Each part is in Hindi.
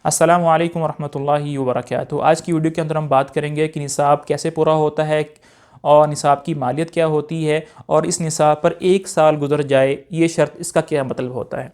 अस्सलामु अलैकुम वरहमतुल्लाहि वबरकातुहू। आज की वीडियो के अंदर हम बात करेंगे कि निसाब कैसे पूरा होता है और निसाब की मालियत क्या होती है और इस निसाब पर एक साल गुजर जाए ये शर्त, इसका क्या मतलब होता है।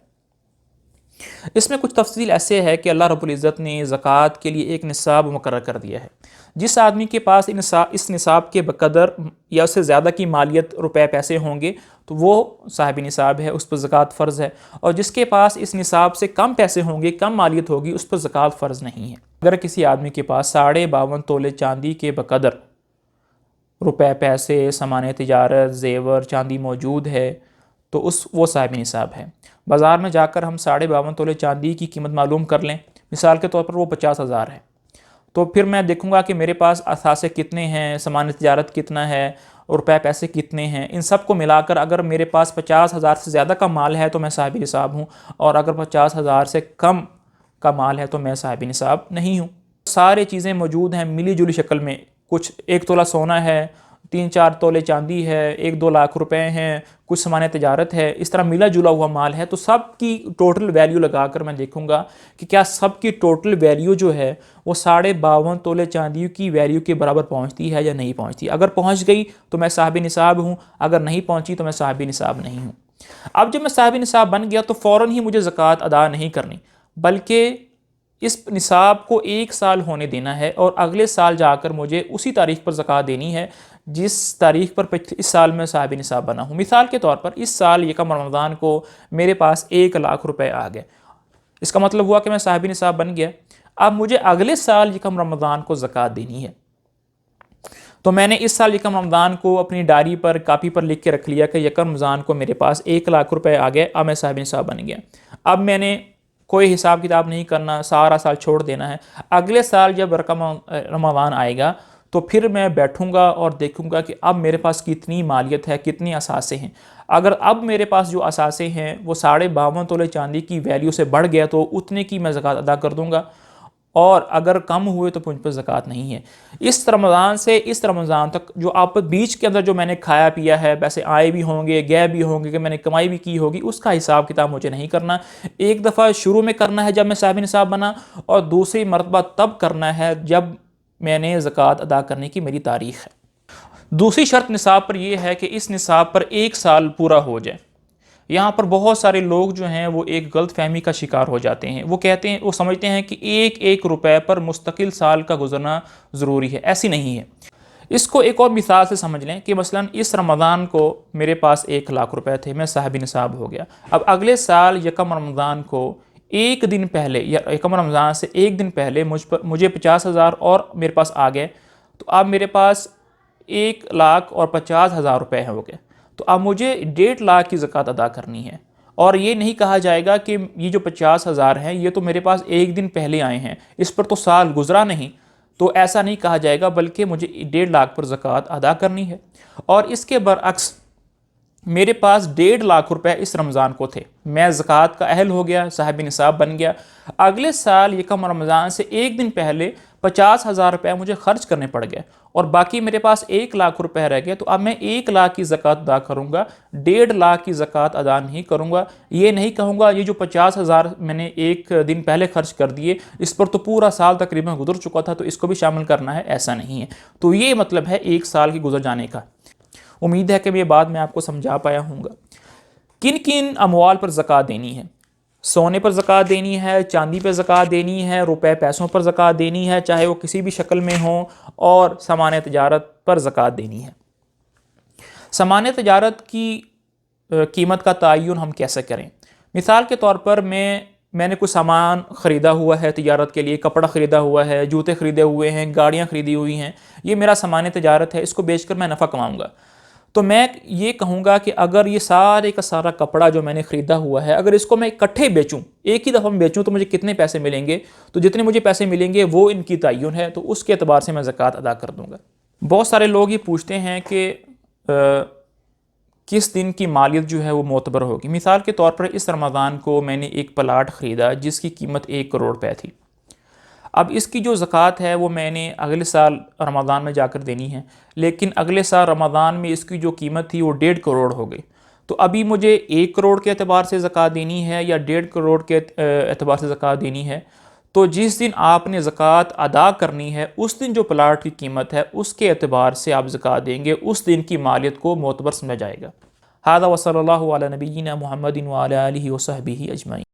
इसमें कुछ तफसील ऐसे है कि अल्लाह रब्बुल इज़्ज़त ने ज़कात के लिए एक निसाब मुकर्रर कर दिया है। जिस आदमी के पास इस निसाब के बकदर या उससे ज़्यादा की मालियत रुपए पैसे होंगे तो वो साहिब निसाब है, उस पर ज़कात फ़र्ज़ है। और जिसके पास इस निसाब से कम पैसे होंगे, कम मालियत होगी, उस पर ज़कात फ़र्ज़ नहीं है। अगर किसी आदमी के पास 52.5 तोले चांदी के बकदर रुपए पैसे सामान तिजारत ज़ेवर चांदी मौजूद है तो वो साहिब निसाब है। बाज़ार में जाकर हम 52.5 तोले चांदी की कीमत मालूम कर लें, मिसाल के तौर पर वो 50,000 है, तो फिर मैं देखूंगा कि मेरे पास असासे कितने हैं, सामान तिजारत कितना है और रुपए पैसे कितने हैं। इन सब को मिलाकर अगर मेरे पास 50,000 से ज़्यादा का माल है तो मैं साहिब निसाब हूँ, और अगर 50,000 से कम का माल है तो मैं साहिब निसाब नहीं हूँ। सारी चीज़ें मौजूद हैं मिली जुली शक्ल में। कुछ 1 तोला सोना है, 3-4 तोले चांदी है, 1-2 लाख रुपए हैं, कुछ सामान तिजारत है, इस तरह मिला जुला हुआ माल है। तो सब की टोटल वैल्यू लगाकर मैं देखूंगा कि क्या सब की टोटल वैल्यू जो है वो 52.5 तोले चांदी की वैल्यू के बराबर पहुंचती है या नहीं पहुंचती। अगर पहुंच गई तो मैं साहिब निसाब हूँ, अगर नहीं पहुंची तो मैं साहिब निसाब नहीं हूँ। अब जब मैं साहिब निसाब बन गया तो फ़ौरन ही मुझे ज़कात अदा नहीं करनी, बल्कि इस निसाब को 1 साल होने देना है और अगले साल जाकर मुझे उसी तारीख पर ज़कात देनी है जिस तारीख पर इस साल में साहिब निसाब बना हूँ। मिसाल के तौर पर इस साल यकम रमज़ान को मेरे पास 1 लाख रुपए आ गए, इसका मतलब हुआ कि मैं साहिब निसाब बन गया। अब मुझे अगले साल यकम रमज़ान को ज़कात देनी है, तो मैंने इस साल यकम रमज़ान को अपनी डायरी पर कापी पर लिख के रख लिया कि यकम रमज़ान को मेरे पास 1 लाख रुपए आ गए, अब मैं साहिब निसाब बन गया। अब मैंने कोई हिसाब किताब नहीं करना, सारा साल छोड़ देना है। अगले साल जब रकम रमज़ान आएगा तो फिर मैं बैठूंगा और देखूंगा कि अब मेरे पास कितनी मालियत है, कितनी असासे हैं। अगर अब मेरे पास जो असासे हैं वो 52.5 तोले चांदी की वैल्यू से बढ़ गया तो उतने की मैं ज़कात अदा कर दूंगा, और अगर कम हुए तो मुझ पर ज़कात नहीं है। इस रमज़ान से इस रमज़ान तक जो आप बीच के अंदर जो मैंने खाया पिया है, पैसे आए भी होंगे गए भी होंगे, कि मैंने कमाई भी की होगी, उसका हिसाब किताब मुझे नहीं करना। एक दफ़ा शुरू में करना है जब मैं साहिब निसाब बना, और दूसरी मरतबा तब करना है जब मैंने ज़कात अदा करने की मेरी तारीख़ है। दूसरी शर्त निसाब पर यह है कि इस निसाब पर 1 साल पूरा हो जाए। यहाँ पर बहुत सारे लोग जो हैं वो एक गलत फहमी का शिकार हो जाते हैं। वो कहते हैं, वो समझते हैं कि एक एक रुपए पर मुस्तकिल साल का गुजरना ज़रूरी है। ऐसी नहीं है। इसको एक और मिसाल से समझ लें कि मसलन इस रमज़ान को मेरे पास 1 लाख रुपए थे, मैं साहिब निसाब हो गया। अब अगले साल यकम रमज़ान को एक दिन पहले या यकम रमज़ान से एक दिन पहले मुझे 50,000 और मेरे पास आ गए, तो अब मेरे पास 1,50,000 रुपये हो गए। तो अब मुझे 1.5 लाख की ज़कात अदा करनी है। और ये नहीं कहा जाएगा कि ये जो 50,000 हैं ये तो मेरे पास एक दिन पहले आए हैं, इस पर तो साल गुजरा नहीं, तो ऐसा नहीं कहा जाएगा, बल्कि मुझे 1.5 लाख पर ज़कात अदा करनी है। और इसके बरअक्स मेरे पास 1.5 लाख रुपए इस रमज़ान को थे, मैं ज़कात का अहल हो गया, साहिब निसाब बन गया। अगले साल यकम रमज़ान से एक दिन पहले 50,000 रुपये मुझे खर्च करने पड़ गए और बाकी मेरे पास 1 लाख रुपए रह गए। तो अब मैं 1 लाख की ज़कात अदा करूँगा, 1.5 लाख की ज़कात अदा नहीं करूँगा। ये नहीं कहूँगा ये जो 50,000 मैंने एक दिन पहले खर्च कर दिए, इस पर तो पूरा साल तकरीबन गुजर चुका था, तो इसको भी शामिल करना है, ऐसा नहीं है। तो ये मतलब है 1 साल की गुजर जाने का। उम्मीद है कि ये बात मैं आपको समझा पाया हूँगा। किन किन अमवाल पर ज़कात देनी है। सोने पर ज़कात देनी है, चांदी पर ज़कात देनी है, रुपए पैसों पर ज़कात देनी है, चाहे वो किसी भी शक्ल में हो, और सामान तिजारत पर ज़कात देनी है। सामान तिजारत की कीमत का तयन हम कैसे करें। मिसाल के तौर पर मैंने कुछ सामान ख़रीदा हुआ है तिजारत के लिए, कपड़ा ख़रीदा हुआ है, जूते ख़रीदे हुए हैं, गाड़ियाँ ख़रीदी हुई हैं, ये मेरा सामान तिजारत है, इसको बेचकर मैं नफ़ा कमाऊँगा। तो मैं ये कहूँगा कि अगर ये सारे का सारा कपड़ा जो मैंने ख़रीदा हुआ है, अगर इसको मैं इकट्ठे बेचूँ, एक ही दफ़ा में बेचूँ, तो मुझे कितने पैसे मिलेंगे, तो जितने मुझे पैसे मिलेंगे वो इनकी तयन है, तो उसके एतबार से मैं ज़कात अदा कर दूँगा। बहुत सारे लोग ये पूछते हैं कि किस दिन की मालियत जो है वो मोतबर होगी। मिसाल के तौर पर इस रमज़ान को मैंने एक प्लाट ख़रीदा जिसकी कीमत 1 करोड़ रुपये थी। अब इसकी जो ज़कात है वो मैंने अगले साल रमज़ान में जाकर देनी है, लेकिन अगले साल रमज़ान में इसकी जो कीमत थी वो 1.5 करोड़ हो गई। तो अभी मुझे 1 करोड़ के एतबार से ज़कात देनी है या 1.5 करोड़ के एतबार से ज़कात देनी है, तो जिस दिन आपने ज़कात अदा करनी है उस दिन जो प्लाट की कीमत है उसके एतबार से आप ज़कात देंगे, उस दिन की मालियत को मोतबर समझा जाएगा। हादा व सल्लल्लाहु अला नबीना मुहम्मदिन व अला आलिहि व सहबिही अजमईन।